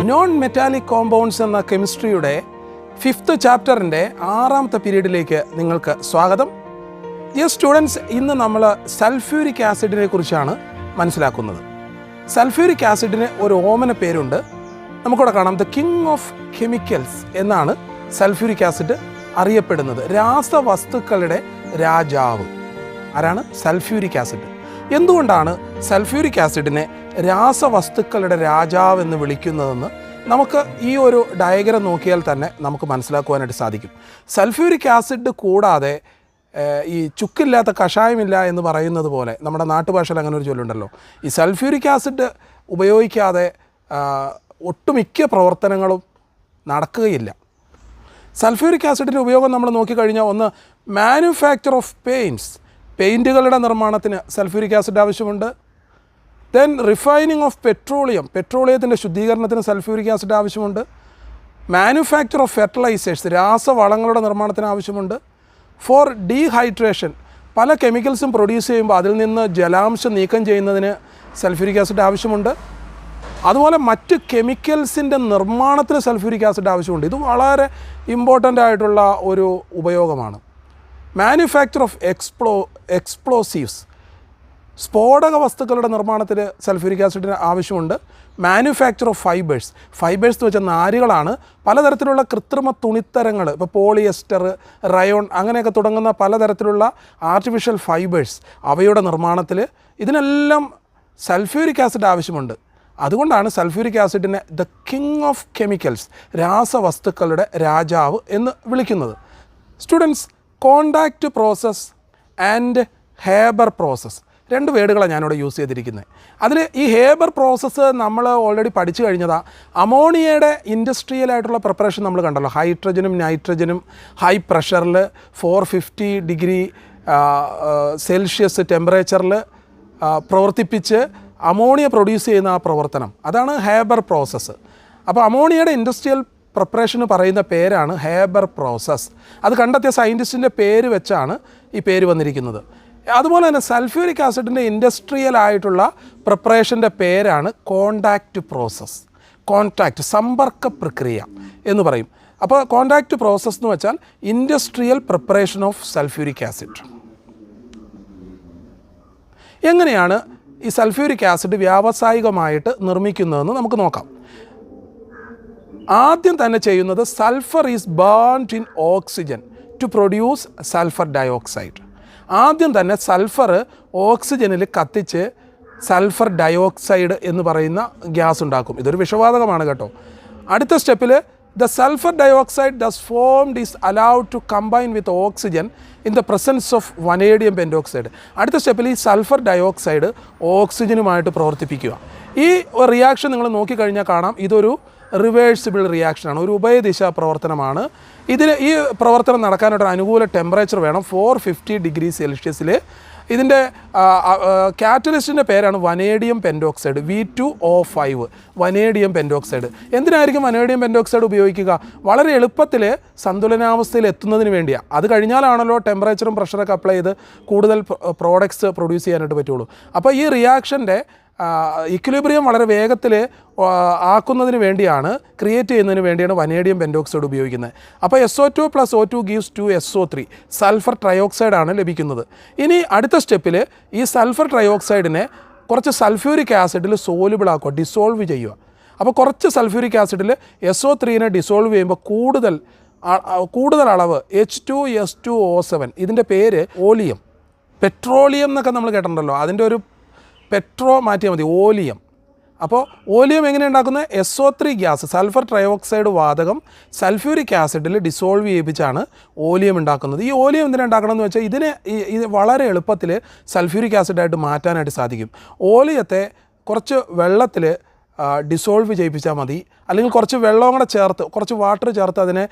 Non metallic compounds എന്ന കെമിസ്ട്രിയുടെ 5th ചാപ്റ്ററിൻ്റെ 6ാമത്തെ പീരീഡിലേക്ക് നിങ്ങൾക്ക് സ്വാഗതം. ഡിയർ സ്റ്റുഡൻസ്, ഇന്ന് നമ്മൾ സൾഫ്യൂരിക് ആസിഡിനെ കുറിച്ചാണ് മനസ്സിലാക്കുന്നത്. സൾഫ്യൂരിക് ആസിഡിന് ഒരു ഓമന പേരുണ്ട്. നമുക്കിവിടെ കാണാം, ദ കിങ് ഓഫ് കെമിക്കൽസ് എന്നാണ് സൾഫ്യൂരിക് ആസിഡ് അറിയപ്പെടുന്നത്. രാസവസ്തുക്കളുടെ രാജാവ് ആരാണ്? Sulphuric acid. എന്തുകൊണ്ടാണ് സൾഫ്യൂരിക് ആസിഡിനെ രാസവസ്തുക്കളുടെ രാജാവ് എന്ന് വിളിക്കുന്നതെന്ന് നമുക്ക് ഈ ഒരു ഡയഗ്രം നോക്കിയാൽ തന്നെ നമുക്ക് മനസ്സിലാക്കുവാനായിട്ട് സാധിക്കും. സൾഫ്യൂരിക് ആസിഡ് കൂടാതെ ഈ ചുക്കില്ലാത്ത കഷായമില്ല എന്ന് പറയുന്നത് പോലെ നമ്മുടെ നാട്ടുഭാഷയിൽ അങ്ങനെ ഒരു ചൊല്ലുണ്ടല്ലോ. ഈ സൾഫ്യൂരിക് ആസിഡ് ഉപയോഗിക്കാതെ ഒട്ടുമിക്ക പ്രവർത്തനങ്ങളും നടക്കുകയില്ല. സൾഫ്യൂരിക് ആസിഡിൻ്റെ ഉപയോഗം നമ്മൾ നോക്കിക്കഴിഞ്ഞാൽ, ഒന്ന് മാനുഫാക്ചർ ഓഫ് പെയിൻറ്റുകളുടെ നിർമ്മാണത്തിന് സൾഫ്യൂരിക് ആസിഡ് ആവശ്യമുണ്ട്. ദെൻ റിഫൈനിങ് ഓഫ് പെട്രോളിയത്തിൻ്റെ ശുദ്ധീകരണത്തിന് സൾഫ്യൂരിക് ആസിഡ് ആവശ്യമുണ്ട്. മാനുഫാക്ചർ ഓഫ് ഫെർട്ടിലൈസേഴ്സ്, രാസവളങ്ങളുടെ നിർമ്മാണത്തിന് ആവശ്യമുണ്ട്. ഫോർ ഡീഹൈഡ്രേഷൻ, പല കെമിക്കൽസും പ്രൊഡ്യൂസ് ചെയ്യുമ്പോൾ അതിൽ നിന്ന് ജലാംശം നീക്കം ചെയ്യുന്നതിന് സൾഫ്യൂരിക് ആസിഡ് ആവശ്യമുണ്ട്. അതുപോലെ മറ്റ് കെമിക്കൽസിൻ്റെ നിർമ്മാണത്തിന് സൾഫ്യൂരിക് ആസിഡ് ആവശ്യമുണ്ട്. ഇത് വളരെ ഇമ്പോർട്ടൻ്റ് ആയിട്ടുള്ള ഒരു ഉപയോഗമാണ്. മാനുഫാക്ചർ ഓഫ് എക്സ്പ്ലോസീവ്സ്, സ്ഫോടക വസ്തുക്കളുടെ നിർമ്മാണത്തിന് സൾഫ്യൂരിക് ആസിഡിന് ആവശ്യമുണ്ട്. മാനുഫാക്ചർ ഓഫ് ഫൈബേഴ്സ് എന്ന് വെച്ചാൽ നാരുകളാണ്. പലതരത്തിലുള്ള കൃത്രിമ തുണിത്തരങ്ങൾ, ഇപ്പോൾ പോളിയസ്റ്റർ, റയോൺ അങ്ങനെയൊക്കെ തുടങ്ങുന്ന പലതരത്തിലുള്ള ആർട്ടിഫിഷ്യൽ ഫൈബേഴ്സ്, അവയുടെ നിർമ്മാണത്തിൽ ഇതിനെല്ലാം സൾഫ്യൂരിക് ആസിഡ് ആവശ്യമുണ്ട്. അതുകൊണ്ടാണ് സൾഫ്യൂരിക് ആസിഡിനെ ദ കിങ് ഓഫ് കെമിക്കൽസ്, രാസവസ്തുക്കളുടെ രാജാവ് എന്ന് വിളിക്കുന്നത്. Students, contact process and Haber process, രണ്ട് വേർഡുകളാണ് ഞാനിവിടെ യൂസ് ചെയ്തിരിക്കുന്നത്. അതിൽ ഈ ഹേബർ പ്രോസസ്സ് നമ്മൾ ഓൾറെഡി പഠിച്ചു കഴിഞ്ഞതാണ്. അമോണിയയുടെ ഇൻഡസ്ട്രിയലായിട്ടുള്ള പ്രിപ്പറേഷൻ നമ്മൾ കണ്ടല്ലോ. ഹൈഡ്രജനും നൈട്രജനും ഹൈ പ്രഷറിൽ 450 ഡിഗ്രി സെൽഷ്യസ് ടെമ്പറേച്ചറിൽ പ്രവർത്തിപ്പിച്ച് അമോണിയ പ്രൊഡ്യൂസ് ചെയ്യുന്ന ആ പ്രവർത്തനം, അതാണ് ഹേബർ പ്രോസസ്സ്. അപ്പോൾ അമോണിയയുടെ ഇൻഡസ്ട്രിയൽ പ്രിപ്പറേഷന് പറയുന്ന പേരാണ് ഹേബർ പ്രോസസ്സ്. അത് കണ്ടെത്തിയ സയൻറ്റിസ്റ്റിൻ്റെ പേര് വെച്ചാണ് ഈ പേര് വന്നിരിക്കുന്നത്. അതുപോലെ തന്നെ സൾഫ്യൂരിക് ആസിഡിൻ്റെ ഇൻഡസ്ട്രിയൽ ആയിട്ടുള്ള പ്രിപ്പറേഷൻ്റെ പേരാണ് കോണ്ടാക്റ്റ് പ്രോസസ്സ്. സമ്പർക്ക പ്രക്രിയ എന്ന് പറയും. അപ്പോൾ കോണ്ടാക്റ്റ് പ്രോസസ്സ് എന്ന് വെച്ചാൽ industrial preparation of sulphuric acid. എങ്ങനെയാണ് ഈ സൾഫ്യൂരിക് ആസിഡ് വ്യാവസായികമായിട്ട് നിർമ്മിക്കുന്നതെന്ന് നമുക്ക് നോക്കാം. ആദ്യം തന്നെ ചെയ്യുന്നത്, sulphur is burned in oxygen to produce sulphur dioxide. ആദ്യം തന്നെ സൾഫർ ഓക്സിജനിൽ കത്തിച്ച് സൾഫർ ഡയോക്സൈഡ് എന്ന് പറയുന്ന ഗ്യാസ് ഉണ്ടാക്കും. ഇതൊരു വിഷവാതകമാണ് കേട്ടോ. അടുത്ത സ്റ്റെപ്പിൽ, the sulphur dioxide thus formed is allowed to combine with oxygen in the presence of vanadium pentoxide. അടുത്ത സ്റ്റെപ്പിൽ ഈ സൾഫർ ഡയോക്സൈഡ് ഓക്സിജനുമായിട്ട് പ്രവർത്തിപ്പിക്കുക. ഈ റിയാക്ഷൻ നിങ്ങൾ നോക്കിക്കഴിഞ്ഞാൽ കാണാം, ഇതൊരു റിവേഴ്സിബിൾ റിയാക്ഷനാണ്, ഒരു ഉഭയദിശാ പ്രവർത്തനമാണ്. ഈ പ്രവർത്തനം നടക്കാനായിട്ട് അനുകൂല ടെമ്പറേച്ചർ വേണം, 450 ഡിഗ്രി സെൽഷ്യസിൽ. ഇതിൻ്റെ കാറ്റലിസ്റ്റിൻ്റെ പേരാണ് vanadium pentoxide, V2O5, vanadium pentoxide. എന്തിനായിരിക്കും വനേഡിയം പെൻറ്റോക്സൈഡ് ഉപയോഗിക്കുക? വളരെ എളുപ്പത്തിൽ സന്തുലനാവസ്ഥയിൽ എത്തുന്നതിന് വേണ്ടിയാണ്. അത് കഴിഞ്ഞാലാണല്ലോ ടെമ്പറേച്ചറും പ്രഷറൊക്കെ അപ്ലൈ ചെയ്ത് കൂടുതൽ പ്രോഡക്ട്സ് പ്രൊഡ്യൂസ് ചെയ്യാനായിട്ട് പറ്റുള്ളൂ. അപ്പോൾ ഈ റിയാക്ഷൻ്റെ ഇക്വിലിബ്രിയം വളരെ വേഗത്തിൽ ആക്കുന്നതിന് വേണ്ടിയാണ്, ക്രിയേറ്റ് ചെയ്യുന്നതിന് വേണ്ടിയാണ് വനേഡിയം പെൻറ്റോക്സൈഡ് ഉപയോഗിക്കുന്നത്. അപ്പോൾ SO2 + O2 gives 2SO3, sulphur ട്രയോക്സൈഡാണ് ലഭിക്കുന്നത്. ഇനി അടുത്ത സ്റ്റെപ്പിൽ ഈ സൾഫർ ട്രയോക്സൈഡിനെ കുറച്ച് സൾഫ്യൂരിക് ആസിഡിൽ സോലുബിൾ ആക്കുക, ഡിസോൾവ് ചെയ്യുക. അപ്പോൾ കുറച്ച് സൾഫ്യൂരിക് ആസിഡിൽ SO3നെ ഡിസോൾവ് ചെയ്യുമ്പോൾ കൂടുതൽ അളവ് H2S2O7, ഇതിൻ്റെ പേര് ഓലിയം. പെട്രോളിയം എന്നൊക്കെ നമ്മൾ കേട്ടിട്ടുണ്ടല്ലോ, അതിൻ്റെ ഒരു മാറ്റിയാൽ മതി, ഓലിയം. അപ്പോൾ ഓലിയം എങ്ങനെ ഉണ്ടാക്കുന്നത്? SO3 ഗ്യാസ്, സൾഫർ ട്രയോക്സൈഡ് വാതകം സൾഫ്യൂരിക് ആസിഡിൽ ഡിസോൾവ് ചെയ്യിപ്പിച്ചാണ് ഓലിയം ഉണ്ടാക്കുന്നത്. ഈ ഓലിയം എന്തിനാണ് ഉണ്ടാക്കണമെന്ന് വെച്ചാൽ ഇത് വളരെ എളുപ്പത്തിൽ സൾഫ്യൂരിക് ആസിഡായിട്ട് മാറ്റാനായിട്ട് സാധിക്കും. ഓലിയത്തെ കുറച്ച് വെള്ളത്തിൽ ഡിസോൾവ് ചെയ്യിപ്പിച്ചാൽ മതി, അല്ലെങ്കിൽ കുറച്ച് വെള്ളവും കൂടെ ചേർത്ത്, കുറച്ച് വാട്ടർ ചേർത്ത് അതിനെ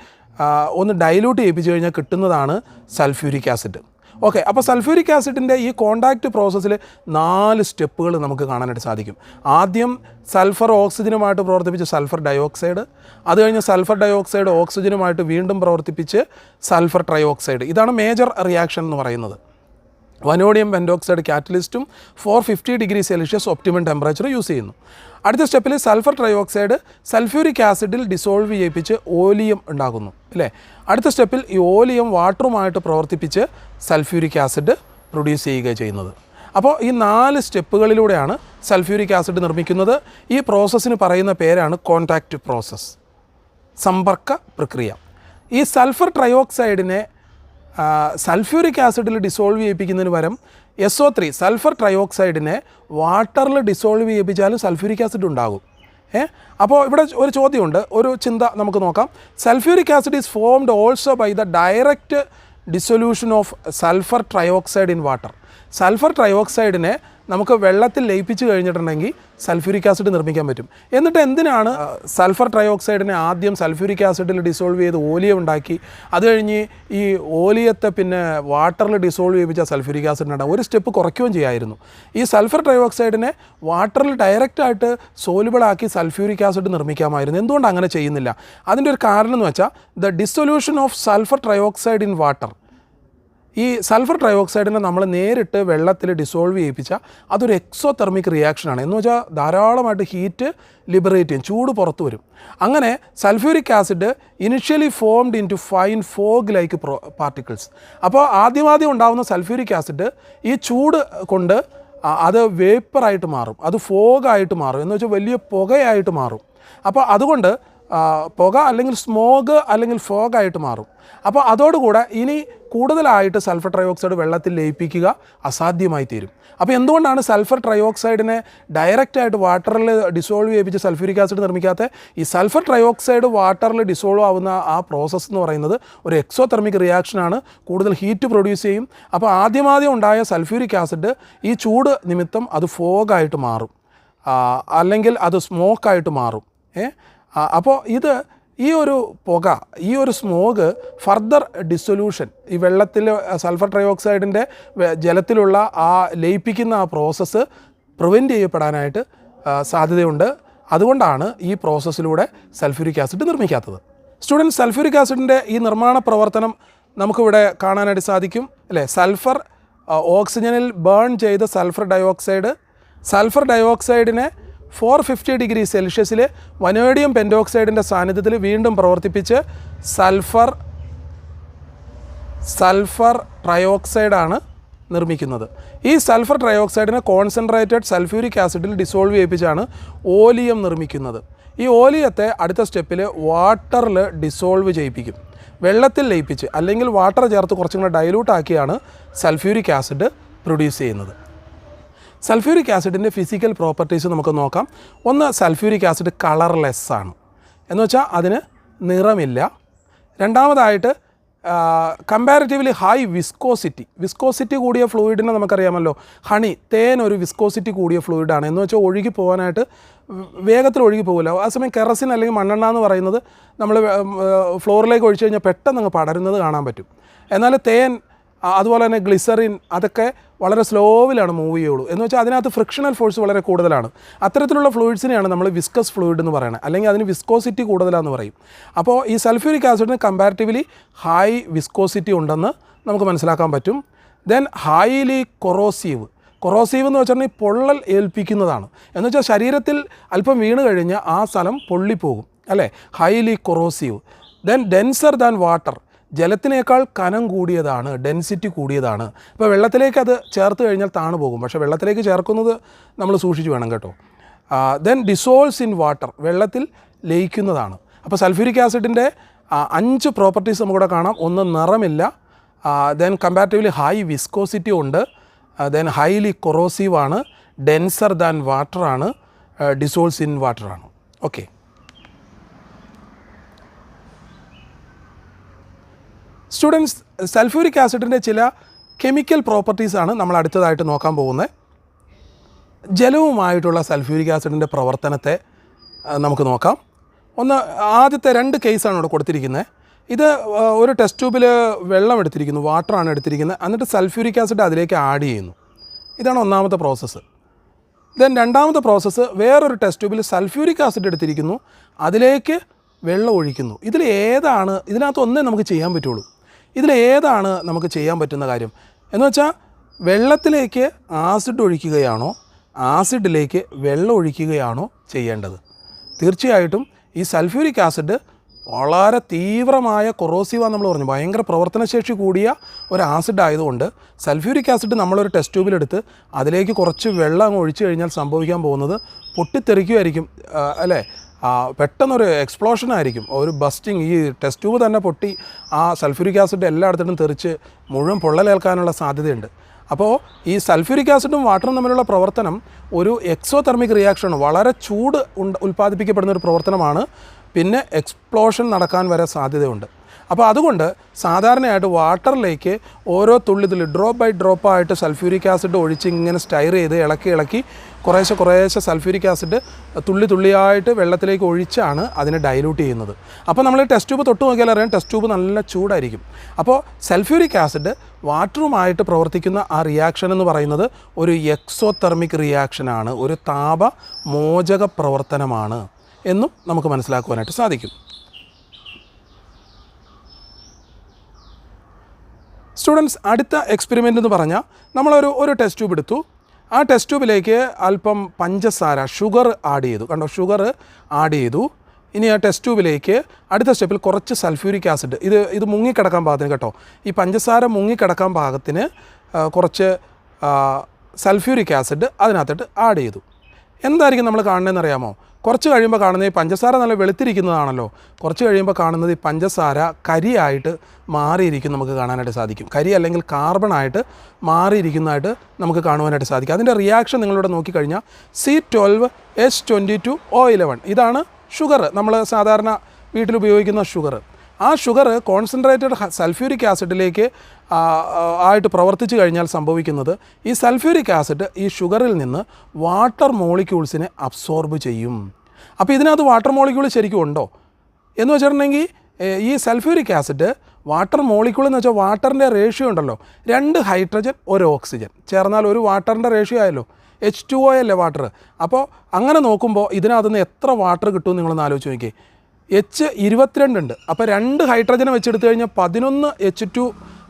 ഒന്ന് ഡൈല്യൂട്ട് ചെയ്യിപ്പിച്ച് കഴിഞ്ഞാൽ കിട്ടുന്നതാണ് സൾഫ്യൂരിക് ആസിഡ്. ഓക്കെ, അപ്പോൾ സൾഫ്യൂരിക് ആസിഡിൻ്റെ ഈ കോണ്ടാക്റ്റ് പ്രോസസ്സിൽ 4 സ്റ്റെപ്പുകൾ നമുക്ക് കാണാനായിട്ട് സാധിക്കും. ആദ്യം സൾഫർ ഓക്സിജനുമായിട്ട് പ്രവർത്തിപ്പിച്ച് സൾഫർ ഡയോക്സൈഡ്, അത് കഴിഞ്ഞ് സൾഫർ ഡയോക്സൈഡ് ഓക്സിജനുമായിട്ട് വീണ്ടും പ്രവർത്തിപ്പിച്ച് സൾഫർ ട്രയോക്സൈഡ്. ഇതാണ് മേജർ റിയാക്ഷൻ എന്ന് പറയുന്നത്. വനോഡിയം പെൻറ്റോക്സൈഡ് കാറ്റലിസ്റ്റും 450 degree Celsius optimum temperature use ചെയ്യുന്നു. അടുത്ത സ്റ്റെപ്പിൽ സൾഫർ ട്രയോക്സൈഡ് സൾഫ്യൂരിക് ആസിഡിൽ ഡിസോൾവ് ചെയ്യിപ്പിച്ച് ഓലിയം ഉണ്ടാകുന്നു അല്ലേ. അടുത്ത സ്റ്റെപ്പിൽ ഈ ഓലിയം വാട്ടറുമായിട്ട് പ്രവർത്തിപ്പിച്ച് സൾഫ്യൂരിക് ആസിഡ് പ്രൊഡ്യൂസ് ചെയ്യുക ചെയ്യുന്നത്. അപ്പോൾ ഈ 4 സ്റ്റെപ്പുകളിലൂടെയാണ് സൾഫ്യൂരിക് ആസിഡ് നിർമ്മിക്കുന്നത്. ഈ പ്രോസസ്സിന് പറയുന്ന പേരാണ് കോൺടാക്റ്റ് പ്രോസസ്സ്, സമ്പർക്ക പ്രക്രിയ. ഈ സൾഫർ ട്രയോക്സൈഡിനെ സൾഫ്യൂരിക് ആസിഡിൽ ഡിസോൾവ് ചെയ്യിപ്പിക്കുന്നതിന് പകരം SO3 സൾഫർ ട്രയോക്സൈഡിനെ വാട്ടറിൽ ഡിസോൾവ് ചെയ്യിപ്പിച്ചാലും സൾഫ്യൂരിക് ആസിഡ് ഉണ്ടാകും. അപ്പോൾ ഇവിടെ ഒരു ചോദ്യമുണ്ട്, ഒരു ചിന്ത നമുക്ക് നോക്കാം. Sulphuric acid is formed also by the direct dissolution of sulphur trioxide in water. Sulphur ട്രയോക്സൈഡിനെ നമുക്ക് വെള്ളത്തിൽ ലയിപ്പിച്ച് കഴിഞ്ഞിട്ടുണ്ടെങ്കിൽ സൾഫ്യൂരിക് ആസിഡ് നിർമ്മിക്കാൻ പറ്റും. എന്നിട്ട് എന്തിനാണ് സൾഫർ ട്രയോക്സൈഡിനെ ആദ്യം സൾഫ്യൂരിക് ആസിഡിൽ ഡിസോൾവ് ചെയ്ത് ഓലിയം ഉണ്ടാക്കി, അത് കഴിഞ്ഞ് ഈ ഓലിയത്തെ പിന്നെ വാട്ടറിൽ ഡിസോൾവ് ചെയ്യിപ്പിച്ചാൽ സൾഫ്യൂരിക് ആസിഡ് ഉണ്ടാകും? ഒരു സ്റ്റെപ്പ് കുറയ്ക്കുകയും ചെയ്യായിരുന്നു. ഈ സൾഫർ ട്രയോക്സൈഡിനെ വാട്ടറിൽ ഡയറക്റ്റായിട്ട് സോലുബിളാക്കി സൾഫ്യൂരിക് ആസിഡ് നിർമ്മിക്കാമായിരുന്നു. എന്തുകൊണ്ട് അങ്ങനെ ചെയ്യുന്നില്ല? അതിൻ്റെ ഒരു കാരണം എന്ന് വെച്ചാൽ the dissolution of sulphur trioxide in water. ഈ സൾഫർ ട്രയോക്സൈഡിനെ നമ്മൾ നേരിട്ട് വെള്ളത്തിൽ ഡിസോൾവ് ചെയ്യിപ്പിച്ചാൽ അതൊരു എക്സോതെർമിക് റിയാക്ഷനാണ്. എന്ന് വെച്ചാൽ ധാരാളമായിട്ട് ഹീറ്റ് ലിബറേറ്റ് ചെയ്യും, ചൂട് പുറത്തു വരും. അങ്ങനെ sulphuric acid initially formed into fine fog like particles. അപ്പോൾ ആദ്യം ഉണ്ടാകുന്ന സൾഫ്യൂരിക് ആസിഡ് ഈ ചൂട് കൊണ്ട് അത് വേപ്പറായിട്ട് മാറും, അത് ഫോഗായിട്ട് മാറും, എന്ന് വെച്ചാൽ വലിയ പുകയായിട്ട് മാറും. അപ്പോൾ അതുകൊണ്ട് പുക അല്ലെങ്കിൽ സ്മോഗ് അല്ലെങ്കിൽ ഫോഗായിട്ട് മാറും. അപ്പോൾ അതോടുകൂടെ ഇനി കൂടുതലായിട്ട് സൾഫർ ട്രയോക്സൈഡ് വെള്ളത്തിൽ ലയിപ്പിക്കുക അസാധ്യമായി തീരും. അപ്പോൾ എന്തുകൊണ്ടാണ് സൾഫർ ട്രയോക്സൈഡിനെ ഡയറക്റ്റായിട്ട് വാട്ടറിൽ ഡിസോൾവ് ചെയ്യിപ്പിച്ച് സൾഫ്യൂരിക് ആസിഡ് നിർമ്മിക്കാത്ത? ഈ സൾഫർ ട്രയോക്സൈഡ് വാട്ടറിൽ ഡിസോൾവ് ആവുന്ന ആ പ്രോസസ്സ് എന്ന് പറയുന്നത് ഒരു എക്സോതെർമിക് റിയാക്ഷനാണ്, കൂടുതൽ ഹീറ്റ് പ്രൊഡ്യൂസ് ചെയ്യും. അപ്പോൾ ആദ്യം ഉണ്ടായ സൾഫ്യൂരിക് ആസിഡ് ഈ ചൂട് നിമിത്തം അത് ഫോഗായിട്ട് മാറും, അല്ലെങ്കിൽ അത് സ്മോക്കായിട്ട് മാറും. അപ്പോൾ ഈ ഒരു പുക, ഈ ഒരു സ്മോഗ് ഫർദർ ഡിസൊല്യൂഷൻ, ഈ വെള്ളത്തിൽ സൾഫർ ട്രയോക്സൈഡിൻ്റെ ജലത്തിലുള്ള ആ ലയിപ്പിക്കുന്ന ആ പ്രോസസ്സ് പ്രിവെൻറ്റ് ചെയ്യപ്പെടാനായിട്ട് സാധ്യതയുണ്ട്. അതുകൊണ്ടാണ് ഈ പ്രോസസ്സിലൂടെ സൾഫ്യൂരിക് ആസിഡ് നിർമ്മിക്കാത്തത്. സ്റ്റുഡൻറ്റ്, സൾഫ്യൂരിക് ആസിഡിൻ്റെ ഈ നിർമ്മാണ പ്രവർത്തനം നമുക്കിവിടെ കാണാനായിട്ട് സാധിക്കും അല്ലേ. സൾഫർ ഓക്സിജനിൽ ബേൺ ചെയ്ത സൾഫർ ഡയോക്സൈഡിനെ 450 ഡിഗ്രി സെൽഷ്യസിൽ വനോഡിയം പെൻറ്റോക്സൈഡിൻ്റെ സാന്നിധ്യത്തിൽ വീണ്ടും പ്രവർത്തിപ്പിച്ച് സൾഫർ ട്രയോക്സൈഡാണ് നിർമ്മിക്കുന്നത്. ഈ സൾഫർ ട്രയോക്സൈഡിനെ കോൺസെൻട്രേറ്റഡ് സൾഫ്യൂരിക് ആസിഡിൽ ഡിസോൾവ് ചെയ്യിപ്പിച്ചാണ് ഓലിയം നിർമ്മിക്കുന്നത്. ഈ ഓലിയത്തെ അടുത്ത സ്റ്റെപ്പിൽ വാട്ടറിൽ ഡിസോൾവ് ചെയ്യിപ്പിക്കും, വെള്ളത്തിൽ ലയിപ്പിച്ച് അല്ലെങ്കിൽ വാട്ടർ ചേർത്ത് കുറച്ചും കൂടെ ഡൈലൂട്ടാക്കിയാണ് സൾഫ്യൂരിക് ആസിഡ് പ്രൊഡ്യൂസ് ചെയ്യുന്നത്. സൾഫ്യൂരിക് ആസിഡിൻ്റെ ഫിസിക്കൽ പ്രോപ്പർട്ടീസ് നമുക്ക് നോക്കാം. ഒന്ന്, സൾഫ്യൂരിക് ആസിഡ് കളർലെസ് ആണ്, എന്ന് വെച്ചാൽ അതിന് നിറമില്ല. രണ്ടാമതായിട്ട് കമ്പാരിറ്റീവ്ലി ഹൈ വിസ്കോസിറ്റി കൂടിയ ഫ്ലൂയിഡിനെ നമുക്കറിയാമല്ലോ. തേൻ ഒരു വിസ്കോസിറ്റി കൂടിയ ഫ്ലൂയിഡാണ്, എന്ന് വെച്ചാൽ ഒഴുകി പോകാനായിട്ട് വേഗത്തിൽ ഒഴുകി പോകില്ല. ആ സമയം കെറസിൻ അല്ലെങ്കിൽ മണ്ണെണ്ണ എന്ന് പറയുന്നത് നമ്മൾ ഫ്ലോറിലേക്ക് ഒഴിച്ചു കഴിഞ്ഞാൽ പെട്ടെന്ന് അങ്ങ് പടരുന്നത് കാണാൻ പറ്റും. എന്നാൽ തേൻ, അതുപോലെ തന്നെ ഗ്ലിസറിൻ, അതൊക്കെ വളരെ സ്ലോവിലാണ് മൂവ് ചെയ്യുള്ളൂ. എന്ന് വെച്ചാൽ അതിനകത്ത് ഫ്രിക്ഷണൽ ഫോഴ്സ് വളരെ കൂടുതലാണ്. അത്തരത്തിലുള്ള ഫ്ലൂയിഡ്സിനെയാണ് നമ്മൾ വിസ്കസ് ഫ്ലൂയിഡ് എന്ന് പറയുന്നത്, അല്ലെങ്കിൽ അതിന് വിസ്കോസിറ്റി കൂടുതലാണെന്ന് പറയും. അപ്പോൾ ഈ സൾഫ്യൂരിക് ആസിഡിന് കമ്പാരിറ്റീവ്ലി ഹൈ വിസ്കോസിറ്റി ഉണ്ടെന്ന് നമുക്ക് മനസ്സിലാക്കാൻ പറ്റും. ദെൻ ഹൈലി കൊറോസീവ് എന്ന് വെച്ചിട്ടുണ്ടെങ്കിൽ പൊള്ളൽ ഏൽപ്പിക്കുന്നതാണ്. എന്ന് വെച്ചാൽ ശരീരത്തിൽ അല്പം വീണ് കഴിഞ്ഞാൽ ആ സ്ഥലം പൊള്ളിപ്പോകും അല്ലേ. Highly corrosive. Then denser than water, ജലത്തിനേക്കാൾ കനം കൂടിയതാണ്, ഡെൻസിറ്റി കൂടിയതാണ്. ഇപ്പോൾ വെള്ളത്തിലേക്ക് അത് ചേർത്ത് കഴിഞ്ഞാൽ താണു പോകും, പക്ഷേ വെള്ളത്തിലേക്ക് ചേർക്കുന്നത് നമ്മൾ സൂക്ഷിച്ച് വേണം കേട്ടോ. ദെൻ ഡിസോൾവ്സ് ഇൻ വാട്ടർ, വെള്ളത്തിൽ ലയിക്കുന്നതാണ്. അപ്പോൾ സൾഫ്യൂരിക് ആസിഡിൻ്റെ 5 പ്രോപ്പർട്ടീസ് നമുക്കിവിടെ കാണാം. ഒന്ന്, നിറമില്ല. ദെൻ കമ്പാരിറ്റീവ്ലി ഹൈ വിസ്കോസിറ്റി ഉണ്ട്. ദെൻ ഹൈലി കൊറോസീവ് ആണ്, ഡെൻസർ ദാൻ വാട്ടർ ആണ്, ഡിസോൾവ്സ് ഇൻ വാട്ടർ ആണ്. ഓക്കെ. സ്റ്റുഡൻസ്, സൾഫ്യൂരിക് ആസിഡിൻ്റെ ചില കെമിക്കൽ പ്രോപ്പർട്ടീസാണ് നമ്മൾ അടുത്തതായിട്ട് നോക്കാൻ പോകുന്നത്. ജലവുമായിട്ടുള്ള സൾഫ്യൂരിക് ആസിഡിൻ്റെ പ്രവർത്തനത്തെ നമുക്ക് നോക്കാം. ആദ്യത്തെ 2 കേസാണ് ഇവിടെ കൊടുത്തിരിക്കുന്നത്. ഇത് ഒരു ടെസ്റ്റ് ട്യൂബിൽ വെള്ളം എടുത്തിരിക്കുന്നു, വാട്ടറാണ് എടുത്തിരിക്കുന്നത്, എന്നിട്ട് സൾഫ്യൂരിക് ആസിഡ് അതിലേക്ക് ആഡ് ചെയ്യുന്നു. ഇതാണ് ഒന്നാമത്തെ പ്രോസസ്സ്. ദെൻ രണ്ടാമത്തെ പ്രോസസ്സ്, വേറൊരു ടെസ്റ്റ് ട്യൂബിൽ സൾഫ്യൂരിക് ആസിഡ് എടുത്തിരിക്കുന്നു, അതിലേക്ക് വെള്ളം ഒഴിക്കുന്നു. ഇതിനകത്ത് ഒന്നേ നമുക്ക് ചെയ്യാൻ പറ്റുള്ളൂ. ഇതിലേതാണ് നമുക്ക് ചെയ്യാൻ പറ്റുന്ന കാര്യം എന്ന് വെച്ചാൽ വെള്ളത്തിലേക്ക് ആസിഡ് ഒഴിക്കുകയാണോ ആസിഡിലേക്ക് വെള്ളം ഒഴിക്കുകയാണോ ചെയ്യേണ്ടത്? തീർച്ചയായിട്ടും ഈ സൾഫ്യൂരിക് ആസിഡ് വളരെ തീവ്രമായ കൊറോസീവാന്ന് നമ്മൾ പറഞ്ഞു, ഭയങ്കര പ്രവർത്തനശേഷി കൂടിയ ഒരു ആസിഡ് ആയതുകൊണ്ട് സൾഫ്യൂരിക് ആസിഡ് നമ്മളൊരു ടെസ്റ്റ് ട്യൂബിലെടുത്ത് അതിലേക്ക് കുറച്ച് വെള്ളം അങ്ങ് ഒഴിച്ചു കഴിഞ്ഞാൽ സംഭവിക്കാൻ പോകുന്നത് പൊട്ടിത്തെറിക്കുമായിരിക്കും, അല്ലേ? പെട്ടെന്നൊരു എക്സ്പ്ലോഷനായിരിക്കും, ഒരു ബസ്റ്റിങ്. ഈ ടെസ്റ്റ് ട്യൂബ് തന്നെ പൊട്ടി ആ സൾഫ്യൂരിക് ആസിഡ് എല്ലായിടത്തും തെറിച്ച് മുഴുവൻ പൊള്ളലേൽക്കാനുള്ള സാധ്യതയുണ്ട്. അപ്പോൾ ഈ സൾഫ്യൂരിക് ആസിഡും വാട്ടറും തമ്മിലുള്ള പ്രവർത്തനം ഒരു എക്സോതെർമിക് റിയാക്ഷനാണ്, വളരെ ചൂട് ഉൽപ്പാദിപ്പിക്കപ്പെടുന്ന ഒരു പ്രവർത്തനമാണ്. പിന്നെ എക്സ്പ്ലോഷൻ നടക്കാൻ വരെ സാധ്യതയുണ്ട്. അപ്പോൾ അതുകൊണ്ട് സാധാരണയായിട്ട് വാട്ടറിലേക്ക് ഓരോ തുള്ളി ഡ്രോപ്പ് ബൈ ഡ്രോപ്പായിട്ട് സൾഫ്യൂരിക് ആസിഡ് ഒഴിച്ച് ഇങ്ങനെ സ്റ്റൈർ ചെയ്ത് ഇളക്കി കുറേശ്ശെ സൾഫ്യൂരിക് ആസിഡ് തുള്ളിയായിട്ട് വെള്ളത്തിലേക്ക് ഒഴിച്ചാണ് അതിനെ ഡൈല്യൂട്ട് ചെയ്യുന്നത്. അപ്പോൾ നമ്മൾ ടെസ്റ്റ് ട്യൂബ് തൊട്ട് നോക്കിയാൽ അറിയാം, ടെസ്റ്റ് ട്യൂബ് നല്ല ചൂടായിരിക്കും. അപ്പോൾ സൾഫ്യൂരിക് ആസിഡ് വാട്ടറുമായിട്ട് പ്രവർത്തിക്കുന്ന ആ റിയാക്ഷൻ എന്ന് പറയുന്നത് ഒരു എക്സോതെർമിക് റിയാക്ഷനാണ്, ഒരു താപമോചക പ്രവർത്തനമാണ് എന്നും നമുക്ക് മനസ്സിലാക്കുവാനായിട്ട് സാധിക്കും. സ്റ്റുഡൻസ്, അടുത്ത എക്സ്പെരിമെൻ്റ് എന്ന് പറഞ്ഞാൽ നമ്മളൊരു ടെസ്റ്റ് ട്യൂബ് എടുത്തു. ആ ടെസ്റ്റ് ട്യൂബിലേക്ക് അല്പം പഞ്ചസാര, ഷുഗർ ആഡ് ചെയ്തു. കണ്ടോ, ഷുഗർ ആഡ് ചെയ്തു. ഇനി ആ ടെസ്റ്റ് ട്യൂബിലേക്ക് അടുത്ത സ്റ്റെപ്പിൽ കുറച്ച് സൾഫ്യൂരിക് ആസിഡ്, ഇത് മുങ്ങിക്കിടക്കാൻ പാകത്തിന് കേട്ടോ, ഈ പഞ്ചസാര മുങ്ങിക്കിടക്കാൻ പാകത്തിന് കുറച്ച് സൾഫ്യൂരിക് ആസിഡ് അതിനകത്തിട്ട് ആഡ് ചെയ്തു. എന്തായിരിക്കും നമ്മൾ കാണുന്നതെന്ന് അറിയാമോ? കുറച്ച് കഴിയുമ്പോൾ കാണുന്നത് ഈ പഞ്ചസാര നല്ല വെളുത്തിരിക്കുന്നതാണല്ലോ, കുറച്ച് കഴിയുമ്പോൾ കാണുന്നത് ഈ പഞ്ചസാര കരിയായിട്ട് മാറിയിരിക്കും നമുക്ക് കാണാനായിട്ട് സാധിക്കും. കരി അല്ലെങ്കിൽ കാർബണായിട്ട് മാറിയിരിക്കുന്നതായിട്ട് നമുക്ക് കാണുവാനായിട്ട് സാധിക്കും. അതിൻ്റെ റിയാക്ഷൻ നിങ്ങളിവിടെ നോക്കിക്കഴിഞ്ഞാൽ C12H22O11 ഇതാണ് ഷുഗർ, നമ്മൾ സാധാരണ വീട്ടിൽ ഉപയോഗിക്കുന്ന ഷുഗർ. ആ ഷുഗർ കോൺസെൻട്രേറ്റഡ് സൾഫ്യൂരിക് ആസിഡിലേക്ക് ആയിട്ട് പ്രവർത്തിച്ചു കഴിഞ്ഞാൽ സംഭവിക്കുന്നത് ഈ സൾഫ്യൂരിക് ആസിഡ് ഈ ഷുഗറിൽ നിന്ന് വാട്ടർ മോളിക്യൂൾസിനെ അബ്സോർബ് ചെയ്യും. അപ്പോൾ ഇതിനകത്ത് വാട്ടർ മോളിക്യൂൾ ശരിക്കും ഉണ്ടോ എന്ന് വെച്ചിട്ടുണ്ടെങ്കിൽ ഈ സൾഫ്യൂരിക് ആസിഡ് വാട്ടർ മോളിക്യൂൾ എന്ന് വെച്ചാൽ വാട്ടറിൻ്റെ റേഷ്യോ ഉണ്ടല്ലോ, 2 ഹൈഡ്രജൻ 1 ഓക്സിജൻ ചേർന്നാൽ ഒരു വാട്ടറിൻ്റെ റേഷ്യോ ആയല്ലോ, H2O അല്ലേ വാട്ടർ. അപ്പോൾ അങ്ങനെ നോക്കുമ്പോൾ ഇതിനകത്തുനിന്ന് എത്ര വാട്ടർ കിട്ടുമെന്ന് നിങ്ങളൊന്ന് ആലോചിച്ച് നോക്കിയേ. H22 ഉണ്ട്. അപ്പോൾ 2 ഹൈഡ്രജനെ വെച്ചെടുത്ത് കഴിഞ്ഞാൽ 11 H2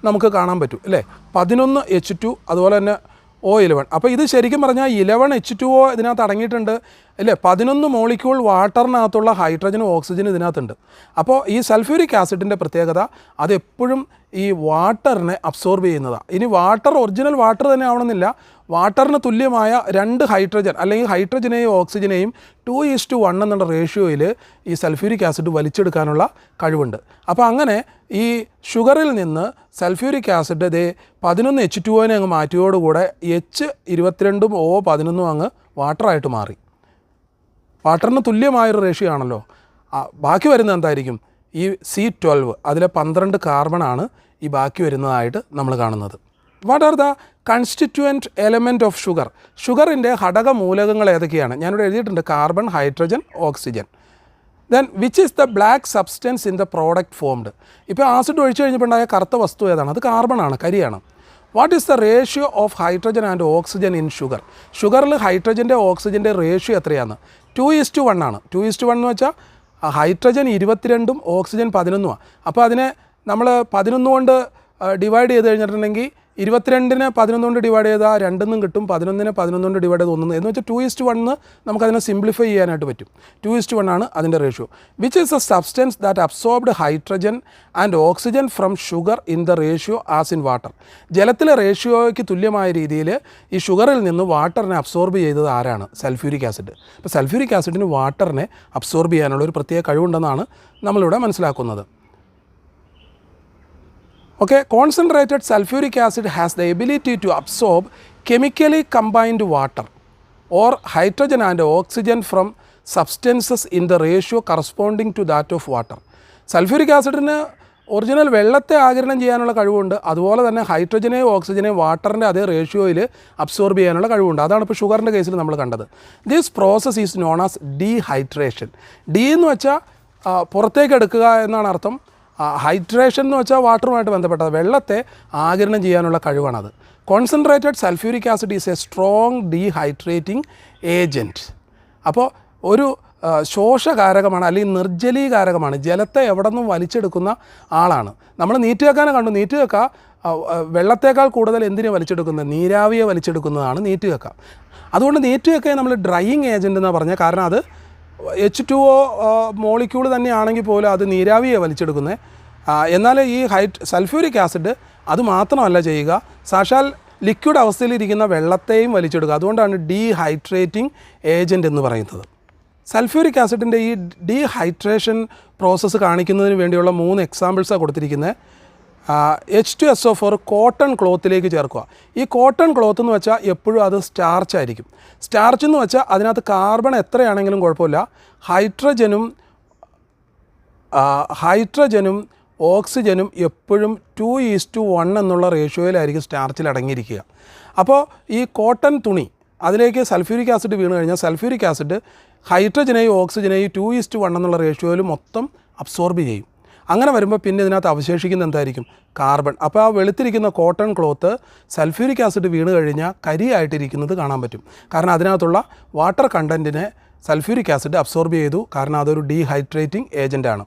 നമുക്ക് കാണാൻ പറ്റും, അല്ലേ? 11 H2, അതുപോലെ തന്നെ O11. അപ്പോൾ ഇത് ശരിക്കും പറഞ്ഞാൽ 11 H2O ഇതിനകത്ത് അടങ്ങിയിട്ടുണ്ട്, അല്ലേ? 11 മോളിക്യൂൾ വാട്ടറിനകത്തുള്ള ഹൈഡ്രജനും ഓക്സിജനും ഇതിനകത്തുണ്ട്. അപ്പോൾ ഈ സൾഫ്യൂരിക് ആസിഡിൻ്റെ പ്രത്യേകത അതെപ്പോഴും ഈ വാട്ടറിനെ അബ്സോർബ് ചെയ്യുന്നതാണ്. ഇനി വാട്ടർ ഒറിജിനൽ വാട്ടർ തന്നെ ആവണമെന്നില്ല, വാട്ടറിന് തുല്യമായ 2 ഹൈഡ്രജൻ അല്ലെങ്കിൽ ഹൈഡ്രജനെയും ഓക്സിജനെയും 2:1 എന്നുള്ള റേഷ്യോയിൽ ഈ സൾഫ്യൂരിക് ആസിഡ് വലിച്ചെടുക്കാനുള്ള കഴിവുണ്ട്. അപ്പോൾ അങ്ങനെ ഈ ഷുഗറിൽ നിന്ന് സൾഫ്യൂരിക് ആസിഡ് 11 H2O അങ്ങ് മാറ്റിയോടുകൂടെ H22ഉം O11ഉം അങ്ങ് വാട്ടറായിട്ട് മാറി. വാട്ടറിന് തുല്യമായൊരു റേഷ്യോ ആണല്ലോ. ബാക്കി വരുന്നത് എന്തായിരിക്കും? ഈ C12 അതിലെ 12 കാർബണാണ് ഈ ബാക്കി വരുന്നതായിട്ട് നമ്മൾ കാണുന്നത്. What are the constituent element of sugar? ഷുഗറിൻ്റെ ഘടകമൂലകങ്ങൾ ഏതൊക്കെയാണ്? ഞാനിവിടെ എഴുതിയിട്ടുണ്ട്, carbon, hydrogen, oxygen. Then which is the black substance in the product formed? ഇപ്പോൾ ആസിഡ് ഒഴിച്ചു കഴിഞ്ഞപ്പോൾ ഉണ്ടായ കറുത്ത വസ്തു ഏതാണ്? അത് കാർബണാണ്, കരിയാണ്. What is the ratio of hydrogen and oxygen in sugar? ഷുഗറിൽ ഹൈഡ്രജൻ്റെ ഓക്സിജൻ്റെ റേഷ്യോ എത്രയാണ്? 2:1 ആണ്. 2:1 എന്ന് വെച്ചാൽ ഹൈഡ്രജൻ 22ഉം ഓക്സിജൻ 11ഉമാണ്. അപ്പോൾ അതിനെ നമ്മൾ 11 കൊണ്ട് ഡിവൈഡ് ചെയ്ത് കഴിഞ്ഞിട്ടുണ്ടെങ്കിൽ 22നെ 11 കൊണ്ട് ഡിവൈഡ് ചെയ്താൽ 2 കിട്ടും, 11നെ 11 കൊണ്ട് ഡിവൈഡ് ചെയ്ത് 1 എന്ന് വെച്ചാൽ 2:1 നമുക്കതിനെ സിംപ്ലിഫൈ ചെയ്യാനായിട്ട് പറ്റും. 2:1 ആണ് അതിൻ്റെ ratio. Which is a substance that absorbed hydrogen and oxygen from sugar in the ratio as in water? ജലത്തിലെ റേഷ്യോയ്ക്ക് തുല്യമായ രീതിയിൽ ഈ ഷുഗറിൽ നിന്ന് വാട്ടറിനെ അബ്സോർബ് ചെയ്തത് ആരാണ്? Sulphuric acid. അപ്പോൾ സൾഫ്യൂരിക് ആസിഡിന് വാട്ടറിനെ അബ്സോർബ് ചെയ്യാനുള്ള ഒരു പ്രത്യേക കഴിവുണ്ടെന്നാണ് നമ്മളിവിടെ മനസ്സിലാക്കുന്നത്. Okay, concentrated sulfuric acid has the ability to absorb chemically combined water or hydrogen and oxygen from substances in the ratio corresponding to that of water. Sulphuric ആസിഡിന് original വെള്ളത്തെ ആഗിരണം ചെയ്യാനുള്ള കഴിവുണ്ട്, അതുപോലെ തന്നെ ഹൈഡ്രജനെയും ഓക്സിജനെയും വാട്ടറിൻ്റെ അതേ റേഷ്യോയിൽ അബ്സോർബ് ചെയ്യാനുള്ള കഴിവുണ്ട്. അതാണ് ഇപ്പോൾ ഷുഗറിൻ്റെ കേസിൽ നമ്മൾ കണ്ടത്. This process is known as dehydration. D എന്ന് വെച്ചാൽ പുറത്തേക്ക് എടുക്കുക എന്നാണ് അർത്ഥം. ഹൈഡ്രേഷൻ എന്ന് വെച്ചാൽ വാട്ടറുമായിട്ട് ബന്ധപ്പെട്ടത്, വെള്ളത്തെ ആഗിരണം ചെയ്യാനുള്ള കഴിവാണത്. Concentrated sulphuric acid is a strong dehydrating agent. അപ്പോൾ ഒരു ശോഷകാരകമാണ് അല്ലെങ്കിൽ നിർജ്ജലീകാരകമാണ്, ജലത്തെ എവിടെ നിന്നും വലിച്ചെടുക്കുന്ന ആളാണ്. നമ്മൾ നീറ്റ് വെക്കാനെ കണ്ടു, നീറ്റ് വെക്കുക വെള്ളത്തേക്കാൾ കൂടുതൽ എന്തിനെ വലിച്ചെടുക്കുന്നത്? നീരാവിയെ വലിച്ചെടുക്കുന്നതാണ് നീറ്റുകക്ക. അതുകൊണ്ട് നീറ്റുകക്കയെ നമ്മൾ ഡ്രൈയിങ് ഏജൻറ്റ് എന്നാണ് പറഞ്ഞത്. കാരണം അത് H2O മോളിക്യൂൾ തന്നെയാണെങ്കിൽ പോലും അത് നീരാവിയെ വലിച്ചെടുക്കുന്നത്. എന്നാൽ ഈ സൾഫ്യൂരിക് ആസിഡ് അത് മാത്രമല്ല ചെയ്യുക, സാക്ഷാൽ ലിക്വിഡ് അവസ്ഥയിലിരിക്കുന്ന വെള്ളത്തെയും വലിച്ചെടുക്കുക. അതുകൊണ്ടാണ് ഡീഹൈഡ്രേറ്റിംഗ് ഏജൻറ്റ് എന്ന് പറയുന്നത്. സൾഫ്യൂരിക് ആസിഡിൻ്റെ ഈ ഡീഹൈഡ്രേഷൻ പ്രോസസ്സ് കാണിക്കുന്നതിന് വേണ്ടിയുള്ള 3 എക്സാമ്പിൾസാണ് കൊടുത്തിരിക്കുന്നത്. H2SO4 കോട്ടൺ ക്ലോത്തിലേക്ക് ചേർക്കുക. ഈ കോട്ടൺ ക്ലോത്ത് എന്ന് വെച്ചാൽ എപ്പോഴും അത് സ്റ്റാർച്ച് ആയിരിക്കും. സ്റ്റാർച്ച് എന്ന് വെച്ചാൽ അതിനകത്ത് കാർബൺ എത്രയാണെങ്കിലും കുഴപ്പമില്ല, ഹൈഡ്രജനും ഓക്സിജനും എപ്പോഴും 2:1 എന്നുള്ള റേഷ്യോയിലായിരിക്കും സ്റ്റാർച്ചിൽ അടങ്ങിയിരിക്കുക. അപ്പോൾ ഈ കോട്ടൺ തുണി അതിലേക്ക് സൾഫ്യൂരിക് ആസിഡ് വീണ് കഴിഞ്ഞാൽ സൾഫ്യൂരിക് ആസിഡ് ഹൈഡ്രജനെയും ഓക്സിജനെയും 2:1 എന്നുള്ള റേഷ്യോയിൽ മൊത്തം അബ്സോർബ് ചെയ്യും. അങ്ങനെ വരുമ്പോൾ പിന്നെ ഇതിനകത്ത് അവശേഷിക്കുന്ന എന്തായിരിക്കും? കാർബൺ. അപ്പോൾ ആ വെളുത്തിരിക്കുന്ന കോട്ടൺ ക്ലോത്ത് സൾഫ്യൂരിക് ആസിഡ് വീണ് കഴിഞ്ഞാൽ കരിയായിട്ടിരിക്കുന്നത് കാണാൻ പറ്റും. കാരണം അതിനകത്തുള്ള വാട്ടർ കണ്ടൻറ്റിനെ സൾഫ്യൂരിക് ആസിഡ് അബ്സോർബ് ചെയ്തു. കാരണം അതൊരു ഡീഹൈഡ്രേറ്റിംഗ് ഏജൻറ്റാണ്.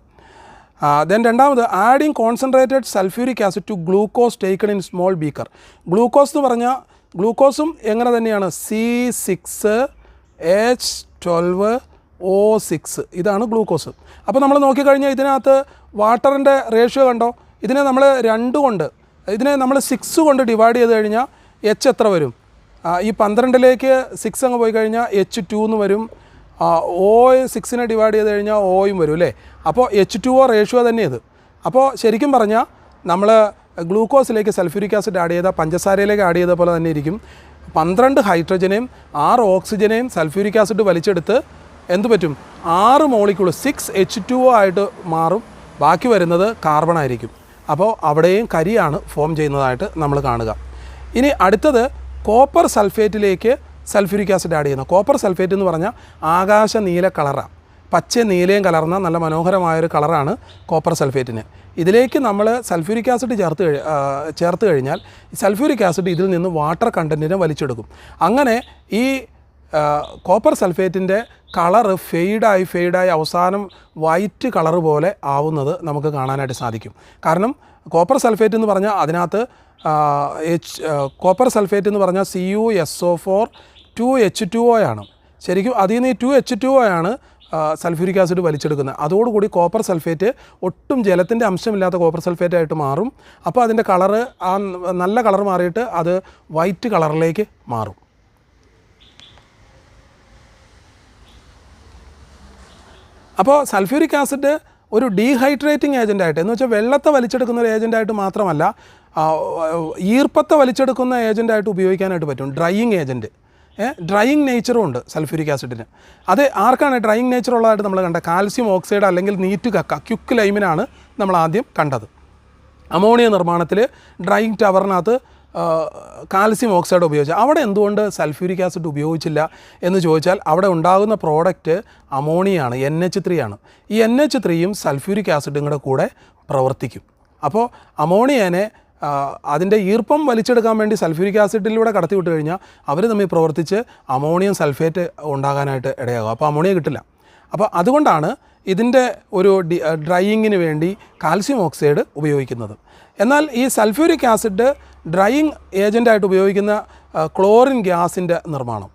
ദെൻ രണ്ടാമത്, adding concentrated sulphuric acid to glucose taken in small beaker. Glucose എന്ന് പറഞ്ഞാൽ ഗ്ലൂക്കോസും എങ്ങനെ തന്നെയാണ്? C6H12O6 ഇതാണ് ഗ്ലൂക്കോസ്. അപ്പോൾ നമ്മൾ നോക്കിക്കഴിഞ്ഞാൽ ഇതിനകത്ത് വാട്ടറിൻ്റെ റേഷ്യോ കണ്ടോ? ഇതിനെ നമ്മൾ 2 കൊണ്ട്, ഇതിനെ നമ്മൾ 6 കൊണ്ട് ഡിവൈഡ് ചെയ്ത് കഴിഞ്ഞാൽ H എത്ര വരും? ഈ 12ലേക്ക് 6 അങ്ങ് പോയി കഴിഞ്ഞാൽ H2 എന്ന് വരും. O 6നെ ഡിവൈഡ് ചെയ്ത് കഴിഞ്ഞാൽ ഓയും വരും അല്ലേ? അപ്പോൾ H2O റേഷ്യോ തന്നെ ഇത്. അപ്പോൾ ശരിക്കും പറഞ്ഞാൽ നമ്മൾ ഗ്ലൂക്കോസിലേക്ക് സൾഫ്യൂരിക് ആസിഡ് ആഡ് ചെയ്താൽ പഞ്ചസാരയിലേക്ക് ആഡ് ചെയ്ത പോലെ തന്നെ ഇരിക്കും. 12 ഹൈഡ്രജനെയും 6 ഓക്സിജനെയും സൾഫ്യൂരിക് ആസിഡ് വലിച്ചെടുത്ത് എന്ത് പറ്റും? 6 മോളിക്യൂൾ 6H2O ആയിട്ട് മാറും. ബാക്കി വരുന്നത് കാർബൺ ആയിരിക്കും. അപ്പോൾ അവിടെയും കരിയാണ് ഫോം ചെയ്യുന്നതായിട്ട് നമ്മൾ കാണുക. ഇനി അടുത്തത്, കോപ്പർ സൾഫേറ്റിലേക്ക് സൾഫ്യൂരിക് ആസിഡ് ആഡ് ചെയ്യുന്നു. കോപ്പർ സൾഫേറ്റ് എന്ന് പറഞ്ഞാൽ ആകാശ നീല കളറാണ്. പച്ചയും നീലയും കലർന്ന നല്ല മനോഹരമായൊരു കളറാണ് കോപ്പർ സൾഫേറ്റിന്. ഇതിലേക്ക് നമ്മൾ സൾഫ്യൂരിക് ആസിഡ് ചേർത്ത് കഴിഞ്ഞാൽ സൾഫ്യൂരിക് ആസിഡ് ഇതിൽ നിന്ന് വാട്ടർ കണ്ടൻറ്റിനെ വലിച്ചെടുക്കും. അങ്ങനെ ഈ കോപ്പർ സൾഫേറ്റിൻ്റെ കളറ് ഫെയ്ഡായി അവസാനം വൈറ്റ് കളറ് പോലെ ആവുന്നത് നമുക്ക് കാണാനായിട്ട് സാധിക്കും. കാരണം കോപ്പർ സൾഫേറ്റ് എന്ന് പറഞ്ഞാൽ അതിനകത്ത് കോപ്പർ സൾഫേറ്റ് എന്ന് പറഞ്ഞാൽ CuSO4 2H2O ആണ്. ശരിക്കും അതിൽ നിന്ന് ഈ 2H2O ആണ് സൾഫ്യൂരിക് ആസിഡ് വലിച്ചെടുക്കുന്നത്. അതോടുകൂടി കോപ്പർ സൾഫേറ്റ് ഒട്ടും ജലത്തിൻ്റെ അംശമില്ലാത്ത കോപ്പർ സൾഫേറ്റായിട്ട് മാറും. അപ്പോൾ അതിൻ്റെ കളറ് ആ നല്ല കളർ മാറിയിട്ട് അത് വൈറ്റ് കളറിലേക്ക് മാറും. അപ്പോൾ സൾഫ്യൂരിക് ആസിഡ് ഒരു ഡീഹൈഡ്രേറ്റിംഗ് ഏജൻറ്റായിട്ട്, എന്ന് വെച്ചാൽ വെള്ളത്തെ വലിച്ചെടുക്കുന്ന ഒരു ഏജൻറ്റായിട്ട് മാത്രമല്ല, ഈർപ്പത്തെ വലിച്ചെടുക്കുന്ന ഏജൻറ്റായിട്ട് ഉപയോഗിക്കാനായിട്ട് പറ്റും. ഡ്രൈയിങ് ഏജൻറ്റ്, ഡ്രൈയിങ് നേച്ചറും ഉണ്ട് സൾഫ്യൂരിക് ആസിഡിന്. അത് ആർക്കാണ് ഡ്രൈയിങ് നേച്ചർ ഉള്ളതായിട്ട് നമ്മൾ കണ്ടത്? കാൽസ്യം ഓക്സൈഡ് അല്ലെങ്കിൽ നീറ്റുകക്ക, ക്യുക്ക് ലൈമിനാണ് നമ്മൾ ആദ്യം കണ്ടത്. അമോണിയ നിർമ്മാണത്തിൽ ഡ്രൈയിങ് ടവറിനകത്ത് കാൽസ്യം ഓക്സൈഡ് ഉപയോഗിച്ചു. അവിടെ എന്തുകൊണ്ട് സൾഫ്യൂരിക് ആസിഡ് ഉപയോഗിച്ചില്ല എന്ന് ചോദിച്ചാൽ അവിടെ ഉണ്ടാകുന്ന പ്രോഡക്റ്റ് അമോണിയാണ്, NH3 ആണ്. ഈ NH3യും സൾഫ്യൂരിക് ആസിഡും കൂടെ പ്രവർത്തിക്കും. അപ്പോൾ അമോണിയനെ അതിൻ്റെ ഈർപ്പം വലിച്ചെടുക്കാൻ വേണ്ടി സൾഫ്യൂരിക് ആസിഡിലൂടെ കടത്തിവിട്ട് കഴിഞ്ഞാൽ അവർ തമ്മിൽ പ്രവർത്തിച്ച് അമോണിയം സൾഫേറ്റ് ഉണ്ടാകാനായിട്ട് ഇടയാകും. അപ്പോൾ അമോണിയ കിട്ടില്ല. അപ്പോൾ അതുകൊണ്ടാണ് ഇതിൻ്റെ ഒരു ഡ്രൈയിങ്ങിന് വേണ്ടി കാൽസ്യം ഓക്സൈഡ് ഉപയോഗിക്കുന്നത്. എന്നാൽ ഈ സൾഫ്യൂരിക് ആസിഡ് ഡ്രൈയിങ് ഏജൻ്റായിട്ട് ഉപയോഗിക്കുന്ന ക്ലോറിൻ ഗ്യാസിൻ്റെ നിർമ്മാണം,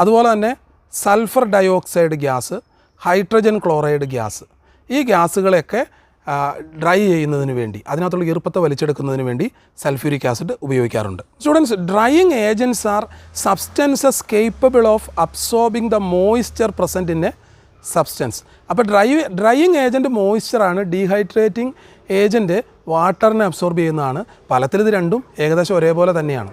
അതുപോലെ തന്നെ sulphur dioxide gas, hydrogen chloride gas, ഈ ഗ്യാസുകളെയൊക്കെ ഡ്രൈ ചെയ്യുന്നതിന് വേണ്ടി, അതിനകത്തുള്ള ഈർപ്പത്തെ വലിച്ചെടുക്കുന്നതിന് വേണ്ടി സൾഫ്യൂരിക് ആസിഡ് ഉപയോഗിക്കാറുണ്ട്. Students, drying agents are substances capable of absorbing the moisture present in a substance. അപ്പോൾ ഡ്രൈയിങ് ഏജൻറ്റ് മോയ്സ്ചറാണ്, ഡീഹൈഡ്രേറ്റിംഗ് ഏജൻറ്റ് വാട്ടറിനെ അബ്സോർബ് ചെയ്യുന്നതാണ്. ഫലത്തിൽ ഇത് രണ്ടും ഏകദേശം ഒരേപോലെ തന്നെയാണ്.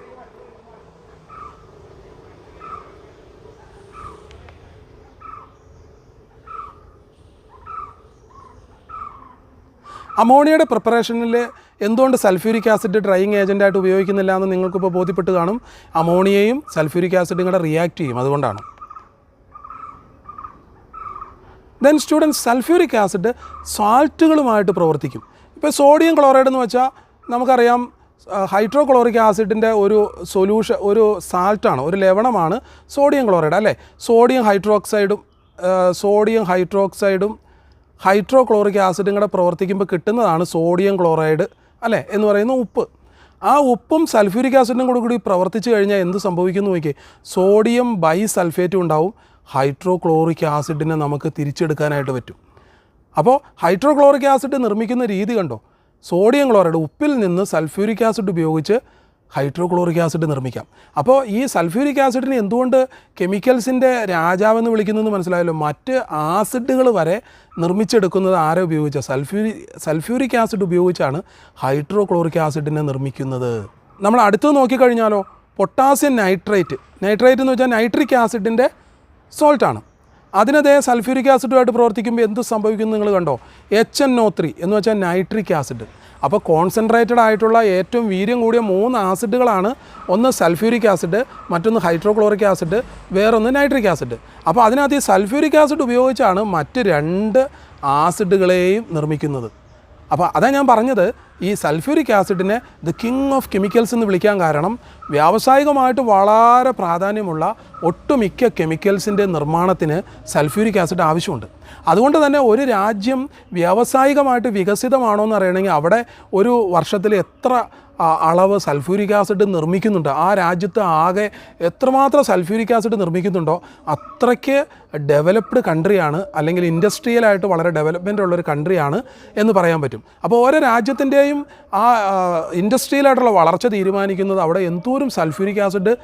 അമോണിയയുടെ പ്രിപ്പറേഷനിൽ എന്തുകൊണ്ട് സൾഫ്യൂരിക് ആസിഡ് ഡ്രൈയിങ് ഏജൻറ്റായിട്ട് ഉപയോഗിക്കുന്നില്ല എന്ന് നിങ്ങൾക്കിപ്പോൾ ബോധ്യപ്പെട്ട് കാണും. അമോണിയയും സൾഫ്യൂരിക് ആസിഡും കൂടെ റിയാക്ട് ചെയ്യും, അതുകൊണ്ടാണ്. ദെൻ സ്റ്റുഡൻസ്, സൾഫ്യൂരിക് ആസിഡ് സാൾട്ടുകളുമായിട്ട് പ്രവർത്തിക്കും. ഇപ്പോൾ സോഡിയം ക്ലോറൈഡ് എന്ന് വെച്ചാൽ നമുക്കറിയാം ഹൈഡ്രോക്ലോറിക് ആസിഡിൻ്റെ ഒരു ഒരു സാൾട്ടാണ്, ഒരു ലവണമാണ് സോഡിയം ക്ലോറൈഡ് അല്ലേ. സോഡിയം ഹൈഡ്രോക്സൈഡും ഹൈഡ്രോക്ലോറിക് ആസിഡും കൂടെ പ്രവർത്തിക്കുമ്പോൾ കിട്ടുന്നതാണ് സോഡിയം ക്ലോറൈഡ് അല്ലേ എന്ന് പറയുന്ന ഉപ്പ്. ആ ഉപ്പും സൾഫ്യൂരിക് ആസിഡിനും കൂടി പ്രവർത്തിച്ച് കഴിഞ്ഞാൽ എന്ത് സംഭവിക്കുന്നു നോക്കിയേ, സോഡിയം ബൈസൾഫേറ്റും ഉണ്ടാവും, ഹൈഡ്രോക്ലോറിക് ആസിഡിനെ നമുക്ക് തിരിച്ചെടുക്കാനായിട്ട് പറ്റും. അപ്പോൾ ഹൈഡ്രോക്ലോറിക് ആസിഡ് നിർമ്മിക്കുന്ന രീതി കണ്ടോ, സോഡിയം ക്ലോറൈഡ് ഉപ്പിൽ നിന്ന് സൾഫ്യൂരിക് ആസിഡ് ഉപയോഗിച്ച് ഹൈഡ്രോക്ലോറിക് ആസിഡ് നിർമ്മിക്കാം. അപ്പോൾ ഈ സൾഫ്യൂരിക് ആസിഡിനെ എന്തുകൊണ്ട് കെമിക്കൽസിൻ്റെ രാജാവെന്ന് വിളിക്കുന്നത് മനസ്സിലായല്ലോ. മറ്റ് ആസിഡുകൾ വരെ നിർമ്മിച്ചെടുക്കുന്നത് ആരെ ഉപയോഗിച്ചാൽ, സൾഫ്യൂരിക് ആസിഡ് ഉപയോഗിച്ചാണ് ഹൈഡ്രോക്ലോറിക് ആസിഡിനെ നിർമ്മിക്കുന്നത്. നമ്മൾ അടുത്ത് നോക്കിക്കഴിഞ്ഞാലോ, പൊട്ടാസ്യം നൈട്രേറ്റ് എന്ന് വെച്ചാൽ നൈട്രിക് ആസിഡിൻ്റെ സോൾട്ടാണ്. അതിനതേ സൾഫ്യൂരിക് ആസിഡുമായിട്ട് പ്രവർത്തിക്കുമ്പോൾ എന്ത് സംഭവിക്കുന്നു നിങ്ങൾ കണ്ടോ, HNO3 എന്ന് വെച്ചാൽ നൈട്രിക് ആസിഡ്. അപ്പോൾ കോൺസെൻട്രേറ്റഡ് ആയിട്ടുള്ള ഏറ്റവും വീര്യം കൂടിയ 3 ആസിഡുകളാണ്, ഒന്ന് സൾഫ്യൂരിക് ആസിഡ്, മറ്റൊന്ന് ഹൈഡ്രോക്ലോറിക് ആസിഡ്, വേറൊന്ന് നൈട്രിക് ആസിഡ്. അപ്പോൾ അതിനകത്ത് ഈ സൾഫ്യൂരിക് ആസിഡ് ഉപയോഗിച്ചാണ് മറ്റ് 2 ആസിഡുകളെയും നിർമ്മിക്കുന്നത്. അപ്പോൾ അതാണ് ഞാൻ പറഞ്ഞത്, ഈ സൾഫ്യൂരിക് ആസിഡിനെ ദ കിങ് ഓഫ് കെമിക്കൽസ് എന്ന് വിളിക്കാൻ കാരണം വ്യാവസായികമായിട്ട് വളരെ പ്രാധാന്യമുള്ള ഒട്ടുമിക്ക കെമിക്കൽസിൻ്റെ നിർമ്മാണത്തിന് സൾഫ്യൂരിക് ആസിഡ് ആവശ്യമുണ്ട്. അതുകൊണ്ട് തന്നെ ഒരു രാജ്യം വ്യാവസായികമായിട്ട് വികസിതമാണോ എന്ന് അറിയണമെങ്കിൽ അവിടെ ഒരു വർഷത്തിൽ എത്ര അളവ് സൾഫ്യൂരിക് ആസിഡ് നിർമ്മിക്കുന്നുണ്ട്, ആ രാജ്യത്ത് ആകെ എത്രമാത്രം സൾഫ്യൂരിക് ആസിഡ് നിർമ്മിക്കുന്നുണ്ടോ അത്രയ്ക്ക് ഡെവലപ്ഡ് കൺട്രിയാണ്, അല്ലെങ്കിൽ ഇൻഡസ്ട്രിയലായിട്ട് വളരെ ഡെവലപ്മെൻ്റ് ഉള്ളൊരു കൺട്രിയാണ് എന്ന് പറയാൻ പറ്റും. അപ്പോൾ ഓരോ രാജ്യത്തിൻ്റെയും ആ ഇൻഡസ്ട്രിയലായിട്ടുള്ള വളർച്ച തീരുമാനിക്കുന്നത് അവിടെ എന്തോരം സൾഫ്യൂരിക് ആസിഡ്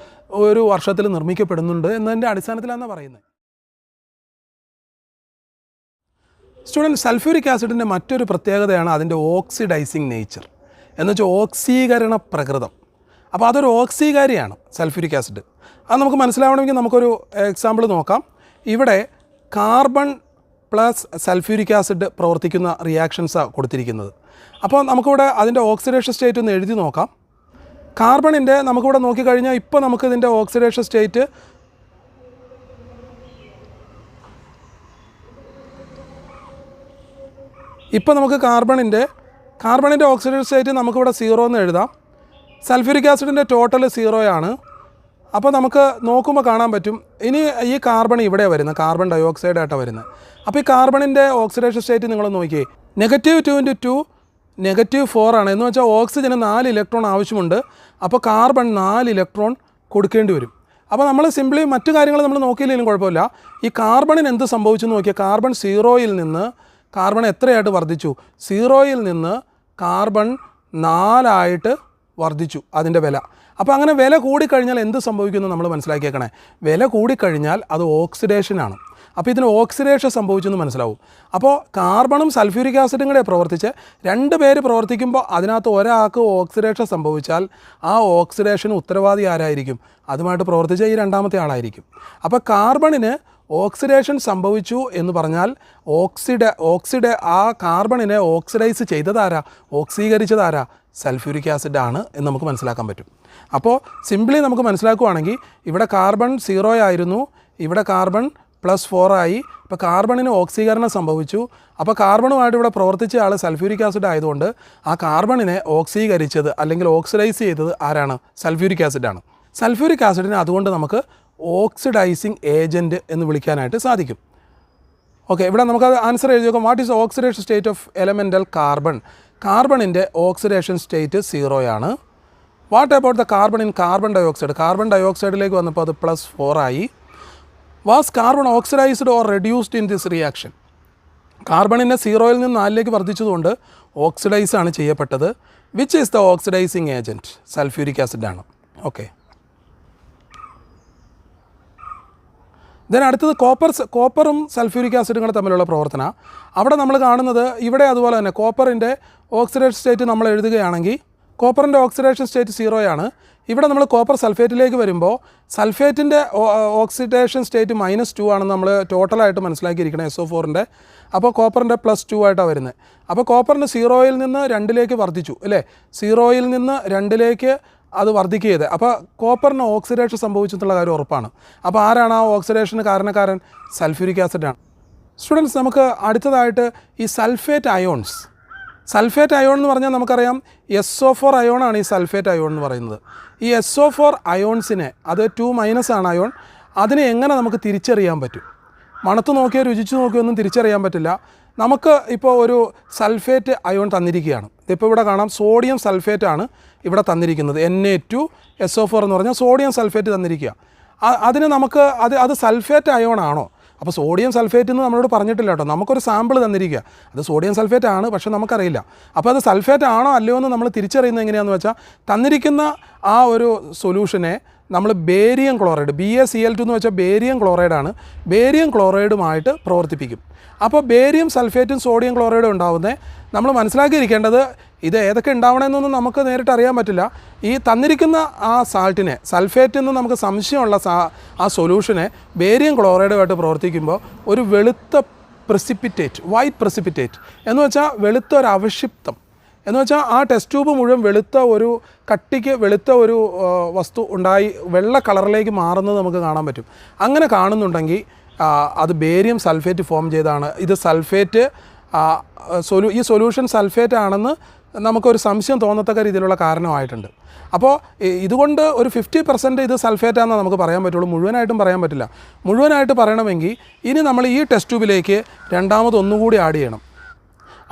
ഒരു വർഷത്തിൽ നിർമ്മിക്കപ്പെടുന്നുണ്ട് എന്നതിൻ്റെ അടിസ്ഥാനത്തിലാണ് പറയുന്നത്. സ്റ്റുഡൻറ്റ്, സൾഫ്യൂരിക് ആസിഡിൻ്റെ മറ്റൊരു പ്രത്യേകതയാണ് അതിൻ്റെ ഓക്സിഡൈസിങ് നേച്ചർ, എന്നുവെച്ചാൽ ഓക്സീകരണ പ്രകൃതം. അപ്പോൾ അതൊരു ഓക്സീകാരിയാണ് സൾഫ്യൂരിക് ആസിഡ്. അത് നമുക്ക് മനസ്സിലാവണമെങ്കിൽ നമുക്കൊരു എക്സാമ്പിൾ നോക്കാം. ഇവിടെ കാർബൺ പ്ലസ് സൾഫ്യൂരിക് ആസിഡ് പ്രവർത്തിക്കുന്ന റിയാക്ഷൻസാണ് കൊടുത്തിരിക്കുന്നത്. അപ്പോൾ നമുക്കിവിടെ അതിൻ്റെ ഓക്സിഡേഷൻ സ്റ്റേറ്റ് ഒന്ന് എഴുതി നോക്കാം. കാർബണിൻ്റെ നമുക്കിവിടെ നോക്കിക്കഴിഞ്ഞാൽ ഇപ്പോൾ നമുക്കിതിൻ്റെ ഓക്സിഡേഷൻ സ്റ്റേറ്റ് ഇപ്പോൾ നമുക്ക് കാർബണിൻ്റെ ഓക്സിഡേഷൻ സ്റ്റേറ്റ് നമുക്കിവിടെ 0 എന്ന് എഴുതാം. സൾഫ്യൂരിക് ആസിഡിൻ്റെ ടോട്ടൽ 0 ആണ്. അപ്പോൾ നമുക്ക് നോക്കുമ്പോൾ കാണാൻ പറ്റും, ഇനി ഈ കാർബൺ ഇവിടെ വരുന്നത് കാർബൺ ഡൈ ഓക്സൈഡ് ആയിട്ടാണ് വരുന്നത്. അപ്പോൾ ഈ കാർബണിൻ്റെ ഓക്സിഡേഷൻ സ്റ്റേറ്റ് നിങ്ങൾ നോക്കിയേ, -2 × 2 -4 ആണ്. എന്ന് വെച്ചാൽ ഓക്സിജന് 4 ഇലക്ട്രോൺ ആവശ്യമുണ്ട്. അപ്പോൾ കാർബൺ 4 ഇലക്ട്രോൺ കൊടുക്കേണ്ടി വരും. അപ്പോൾ നമ്മൾ സിംപ്ലി മറ്റു കാര്യങ്ങൾ നമ്മൾ നോക്കിയില്ലെങ്കിലും കുഴപ്പമില്ല. ഈ കാർബണിന് എന്ത് സംഭവിച്ചെന്ന് നോക്കിയാൽ, കാർബൺ 0യിൽ നിന്ന് കാർബൺ എത്രയായിട്ട് വർദ്ധിച്ചു, 0യിൽ നിന്ന് കാർബൺ 4 ആയിട്ട് വർദ്ധിച്ചു അതിൻ്റെ വില. അപ്പോൾ അങ്ങനെ വില കൂടിക്കഴിഞ്ഞാൽ എന്ത് സംഭവിക്കുന്നു നമ്മൾ മനസ്സിലാക്കിയേക്കണേ, വില കൂടിക്കഴിഞ്ഞാൽ അത് ഓക്സിഡേഷനാണ്. അപ്പോൾ ഇതിന് ഓക്സിഡേഷൻ സംഭവിച്ചെന്ന് മനസ്സിലാവും. അപ്പോൾ കാർബണും സൾഫ്യൂരിക് ആസിഡും കൂടെ പ്രവർത്തിച്ച് 2 പേര് പ്രവർത്തിക്കുമ്പോൾ അതിനകത്ത് ഒരാൾക്ക് ഓക്സിഡേഷൻ സംഭവിച്ചാൽ ആ ഓക്സിഡേഷന് ഉത്തരവാദി ആരായിരിക്കും, അതുമായിട്ട് പ്രവർത്തിച്ച ഈ 2ാമത്തെ ആളായിരിക്കും. അപ്പോൾ കാർബണിന് ഓക്സിഡേഷൻ സംഭവിച്ചു എന്ന് പറഞ്ഞാൽ ആ കാർബണിനെ ഓക്സിഡൈസ് ചെയ്തതാരാ, ഓക്സീകരിച്ചതാരാ, സൾഫ്യൂരിക് ആസിഡ് ആണ് എന്ന് നമുക്ക് മനസ്സിലാക്കാൻ പറ്റും. അപ്പോൾ സിംപ്ലി നമുക്ക് മനസ്സിലാക്കുകയാണെങ്കിൽ ഇവിടെ കാർബൺ 0 ആയിരുന്നു, ഇവിടെ കാർബൺ +4 ആയി. ഇപ്പോൾ കാർബണിന് ഓക്സീകരണം സംഭവിച്ചു. അപ്പോൾ കാർബണുമായിട്ട് ഇവിടെ പ്രവർത്തിച്ച ആൾ സൾഫ്യൂരിക് ആസിഡ് ആയതുകൊണ്ട് ആ കാർബണിനെ ഓക്സീകരിച്ചത് അല്ലെങ്കിൽ ഓക്സിഡൈസ് ചെയ്തത് ആരാണ്, സൾഫ്യൂരിക് ആസിഡാണ്. സൾഫ്യൂരിക് ആസിഡിനെ അതുകൊണ്ട് നമുക്ക് ഓക്സിഡൈസിങ് ഏജൻറ്റ് എന്ന് വിളിക്കാനായിട്ട് സാധിക്കും. ഓക്കെ, ഇവിടെ നമുക്കത് ആൻസർ എഴുതി നോക്കാം. What is oxidation state of elemental carbon? കാർബണിൻ്റെ ഓക്സിഡേഷൻ സ്റ്റേറ്റ് 0 ആണ്. What about the carbon in carbon dioxide? Carbon ഡൈ ഓക്സൈഡിലേക്ക് വന്നപ്പോൾ അത് +4 ആയി. Was carbon oxidised or reduced in this reaction? കാർബണിനെ 0യിൽ നിന്ന് 4ലേക്ക് വർദ്ധിച്ചതുകൊണ്ട് ഓക്സിഡൈസ് ആണ് ചെയ്യപ്പെട്ടത്. Which is the oxidising agent? Sulphuric acid ആണ്. ഓക്കെ, ദെൻ അടുത്തത് കോപ്പറും സൾഫ്യൂരിക് ആസിഡും കൂടെ തമ്മിലുള്ള പ്രവർത്തന. അവിടെ നമ്മൾ കാണുന്നത് ഇവിടെ അതുപോലെ തന്നെ കോപ്പറിൻ്റെ ഓക്സിഡേഷൻ സ്റ്റേറ്റ് നമ്മൾ എഴുതുകയാണെങ്കിൽ കോപ്പറിൻ്റെ ഓക്സിഡേഷൻ സ്റ്റേറ്റ് 0 ആണ്. ഇവിടെ നമ്മൾ കോപ്പർ സൾഫേറ്റിലേക്ക് വരുമ്പോൾ സൾഫേറ്റിൻ്റെ ഓക്സിഡേഷൻ സ്റ്റേറ്റ് -2 ആണെന്ന് നമ്മൾ ടോട്ടലായിട്ട് മനസ്സിലാക്കിയിരിക്കണം SO4ൻ്റെ. അപ്പോൾ കോപ്പറിൻ്റെ +2 ആയിട്ടാണ് വരുന്നത്. അപ്പോൾ കോപ്പറിന് 0യിൽ നിന്ന് 2ലേക്ക് വർദ്ധിച്ചു അല്ലേ, 0യിൽ നിന്ന് 2ലേക്ക് അത് വർദ്ധിക്കുകയത്. അപ്പോൾ കോപ്പറിന് ഓക്സിഡേഷൻ സംഭവിച്ചെന്നുള്ള കാര്യം ഉറപ്പാണ്. അപ്പോൾ ആരാണ് ആ ഓക്സിഡേഷന് കാരണക്കാരൻ? സൾഫ്യൂരിക് ആസിഡാണ്. സ്റ്റുഡൻസ്, നമുക്ക് അടുത്തതായിട്ട് ഈ സൾഫേറ്റ് അയോൺസ്. സൾഫേറ്റ് അയോൺ എന്ന് പറഞ്ഞാൽ നമുക്കറിയാം SO4 അയോണാണ് ഈ സൾഫേറ്റ് അയോൺ എന്ന് പറയുന്നത്. ഈ SO4 അയോൺസിനെ, അത് 2- ആണ് അയോൺ, അതിനെ എങ്ങനെ നമുക്ക് തിരിച്ചറിയാൻ പറ്റും? മണത്ത് നോക്കിയോ രുചിച്ച് നോക്കിയോ ഒന്നും തിരിച്ചറിയാൻ പറ്റില്ല. നമുക്ക് ഇപ്പോൾ ഒരു സൾഫേറ്റ് അയോൺ തന്നിരിക്കുകയാണ്. ഇതിപ്പോൾ ഇവിടെ കാണാം സോഡിയം സൾഫേറ്റ് ആണ് ഇവിടെ തന്നിരിക്കുന്നത്. Na2SO4 എന്ന് പറഞ്ഞാൽ സോഡിയം സൾഫേറ്റ് തന്നിരിക്കുക. അതിന് നമുക്ക് അത് സൾഫേറ്റ് അയോൺ ആണോ? അപ്പോൾ സോഡിയം സൾഫേറ്റ് എന്ന് നമ്മളോട് പറഞ്ഞിട്ടില്ല കേട്ടോ. നമുക്കൊരു സാമ്പിൾ തന്നിരിക്കുക, അത് സോഡിയം സൾഫേറ്റ് ആണ്, പക്ഷേ നമുക്കറിയില്ല. അപ്പോൾ അത് സൾഫേറ്റ് ആണോ അല്ലയോ എന്ന് നമ്മൾ തിരിച്ചറിയുന്നത് എങ്ങനെയാണെന്ന് വെച്ചാൽ, തന്നിരിക്കുന്ന ആ ഒരു സൊല്യൂഷനെ നമ്മൾ ബേരിയം ക്ലോറൈഡ്, BaCl2 എന്ന് വെച്ചാൽ ബേരിയം ക്ലോറൈഡാണ്, ബേരിയം ക്ലോറൈഡുമായിട്ട് പ്രവർത്തിപ്പിക്കും. അപ്പോൾ ബേരിയം സൾഫേറ്റും സോഡിയം ക്ലോറൈഡും ഉണ്ടാവുന്നത് നമ്മൾ മനസ്സിലാക്കിയിരിക്കേണ്ടത്, ഇത് ഏതൊക്കെ ഉണ്ടാവണമെന്നൊന്നും നമുക്ക് നേരിട്ട് അറിയാൻ പറ്റില്ല. ഈ തന്നിരിക്കുന്ന ആ സാൾട്ടിനെ, സൾഫേറ്റ് എന്ന് നമുക്ക് സംശയമുള്ള ആ സൊല്യൂഷനെ ബേരിയം ക്ലോറൈഡുമായിട്ട് പ്രവർത്തിക്കുമ്പോൾ ഒരു വെളുത്ത പ്രസിപ്പിറ്റേറ്റ്, വൈറ്റ് പ്രസിപ്പിറ്റേറ്റ് എന്ന് വെച്ചാൽ വെളുത്ത ഒരു അവക്ഷിപ്തം എന്ന് വെച്ചാൽ ആ ടെസ്റ്റ് ട്യൂബ് മുഴുവൻ വെളുത്ത ഒരു കട്ടിക്ക് വെളുത്ത ഒരു വസ്തു ഉണ്ടായി വെള്ള കളറിലേക്ക് മാറുന്നത് നമുക്ക് കാണാൻ പറ്റും. അങ്ങനെ കാണുന്നുണ്ടെങ്കിൽ അത് ബേരിയം സൾഫേറ്റ് ഫോം ചെയ്താണ്. ഇത് സൾഫേറ്റ് ഈ സൊല്യൂഷൻ സൾഫേറ്റ് ആണെന്ന് നമുക്കൊരു സംശയം തോന്നത്തക്ക രീതിയിലുള്ള കാരണമായിട്ടുണ്ട്. അപ്പോൾ ഇതുകൊണ്ട് ഒരു 50% ഇത് സൾഫേറ്റാണെന്ന് നമുക്ക് പറയാൻ പറ്റുള്ളൂ, മുഴുവനായിട്ടും പറയാൻ പറ്റില്ല. മുഴുവനായിട്ട് പറയണമെങ്കിൽ ഇനി നമ്മൾ ഈ ടെസ്റ്റ് ട്യൂബിലേക്ക് ഒന്നുകൂടി ആഡ് ചെയ്യണം.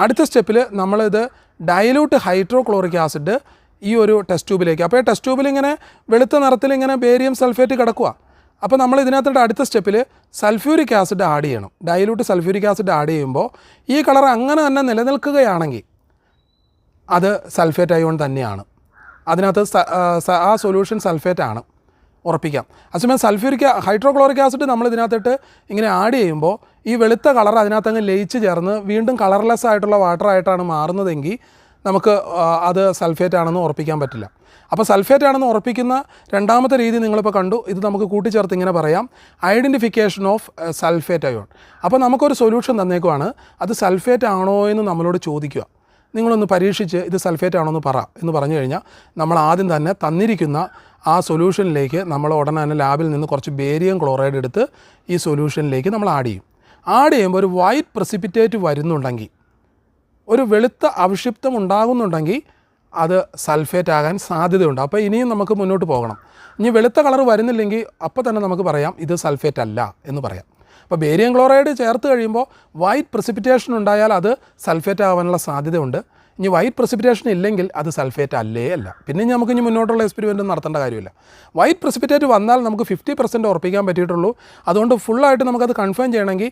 അടുത്ത സ്റ്റെപ്പിൽ നമ്മളിത് ഡയലൂട്ട് ഹൈഡ്രോക്ലോറിക് ആസിഡ് ഈ ഒരു ടെസ്റ്റ് ട്യൂബിലേക്ക്, അപ്പോൾ ഈ ടെസ്റ്റ് ട്യൂബിൽ ഇങ്ങനെ വെളുത്ത നിറത്തിൽ ഇങ്ങനെ ബേരിയം സൾഫേറ്റ് കിടക്കുക. അപ്പോൾ നമ്മൾ ഇതിനകത്തോട്ട് അടുത്ത സ്റ്റെപ്പിൽ സൾഫ്യൂരിക് ആസിഡ് ആഡ് ചെയ്യണം. ഡയലൂട്ട് സൾഫ്യൂരിക് ആസിഡ് ആഡ് ചെയ്യുമ്പോൾ ഈ കളർ അങ്ങനെ തന്നെ നിലനിൽക്കുകയാണെങ്കിൽ അത് സൾഫേറ്റ് അയോൺ തന്നെയാണ്, അതിനകത്ത് ആ സൊല്യൂഷൻ സൾഫേറ്റ് ആണ്, ഉറപ്പിക്കാം. അതേസമയം ഹൈഡ്രോക്ലോറിക് ആസിഡ് നമ്മൾ ഇതിനകത്തിട്ട് ഇങ്ങനെ ആഡ് ചെയ്യുമ്പോൾ ഈ വെളുത്ത കളർ അതിനകത്തങ്ങ് ലയിച്ച് ചേർന്ന് വീണ്ടും കളർലെസ് ആയിട്ടുള്ള വാട്ടറായിട്ടാണ് മാറുന്നതെങ്കിൽ നമുക്ക് അത് സൾഫേറ്റ് ആണെന്ന് ഉറപ്പിക്കാൻ പറ്റില്ല. അപ്പോൾ സൾഫേറ്റ് ആണെന്ന് ഉറപ്പിക്കുന്ന രണ്ടാമത്തെ രീതി നിങ്ങളിപ്പോൾ കണ്ടു. ഇത് നമുക്ക് കൂട്ടിച്ചേർത്ത് ഇങ്ങനെ പറയാം, ഐഡൻറ്റിഫിക്കേഷൻ ഓഫ് സൾഫേറ്റ് അയോൺ. അപ്പോൾ നമുക്കൊരു സൊല്യൂഷൻ തന്നേക്കുവാണ്, അത് സൾഫേറ്റ് ആണോ എന്ന് നമ്മളോട് ചോദിക്കുക. നിങ്ങളൊന്ന് പരീക്ഷിച്ച് ഇത് സൾഫേറ്റ് ആണോ എന്ന് പറഞ്ഞു കഴിഞ്ഞാൽ നമ്മൾ ആദ്യം തന്നെ തന്നിരിക്കുന്ന ആ സൊല്യൂഷനിലേക്ക് നമ്മൾ ഉടനെ തന്നെ ലാബിൽ നിന്ന് കുറച്ച് ബേരിയം ക്ലോറൈഡ് എടുത്ത് ഈ സൊല്യൂഷനിലേക്ക് നമ്മൾ ആഡ് ചെയ്യും. ആഡ് ചെയ്യുമ്പോൾ ഒരു വൈറ്റ് പ്രസിപ്പിറ്റേറ്റ് വരുന്നുണ്ടെങ്കിൽ, ഒരു വെളുത്ത അവക്ഷിപ്തം ഉണ്ടാകുന്നുണ്ടെങ്കിൽ അത് സൾഫേറ്റ് ആകാൻ സാധ്യതയുണ്ട്. അപ്പോൾ ഇനിയും നമുക്ക് മുന്നോട്ട് പോകണം. ഇനി വെളുത്ത കളർ വരുന്നില്ലെങ്കിൽ അപ്പോൾ തന്നെ നമുക്ക് പറയാം ഇത് സൾഫേറ്റ് അല്ല എന്ന് പറയാം. അപ്പോൾ ബേരിയം ക്ലോറൈഡ് ചേർത്ത് കഴിയുമ്പോൾ വൈറ്റ് പ്രസിപ്പിറ്റേഷൻ ഉണ്ടായാൽ അത് സൾഫേറ്റ് ആവാനുള്ള സാധ്യതയുണ്ട്. ഇനി വൈറ്റ് പ്രസിപ്പിറ്റേഷൻ ഇല്ലെങ്കിൽ അത് സൾഫേറ്റ് അല്ലേ അല്ല. പിന്നെ നമുക്ക് ഇനി മുന്നോട്ടുള്ള എക്സ്പെരിമെൻറ്റ് നടത്തേണ്ട കാര്യമില്ല. വൈറ്റ് പ്രസിപ്പിറ്റേറ്റ് വന്നാൽ നമുക്ക് 50% ഉറപ്പിക്കാൻ പറ്റിയിട്ടുള്ളൂ. അതുകൊണ്ട് ഫുള്ളായിട്ട് നമുക്കത് കൺഫേം ചെയ്യണമെങ്കിൽ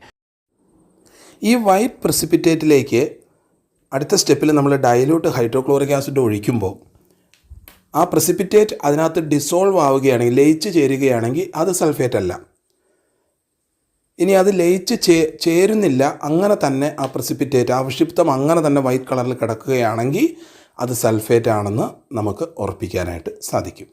ഈ വൈറ്റ് പ്രസിപ്പിറ്റേറ്റിലേക്ക് അടുത്ത സ്റ്റെപ്പിൽ നമ്മൾ ഡയലൂട്ട് ഹൈഡ്രോക്ലോറിക് ആസിഡ് ഒഴിക്കുമ്പോൾ ആ പ്രസിപ്പിറ്റേറ്റ് അതിനകത്ത് ഡിസോൾവ് ആവുകയാണെങ്കിൽ, ലയിച്ച് ചേരുകയാണെങ്കിൽ അത് സൾഫേറ്റ് അല്ല. ഇനി അത് ലയിച്ച് ചേരുന്നില്ല, അങ്ങനെ തന്നെ ആ പ്രസിപ്പിറ്റേറ്റ് അവക്ഷിപ്തം അങ്ങനെ തന്നെ വൈറ്റ് കളറിൽ കിടക്കുകയാണെങ്കിൽ അത് സൾഫേറ്റ് ആണെന്ന് നമുക്ക് ഉറപ്പിക്കാനായിട്ട് സാധിക്കും.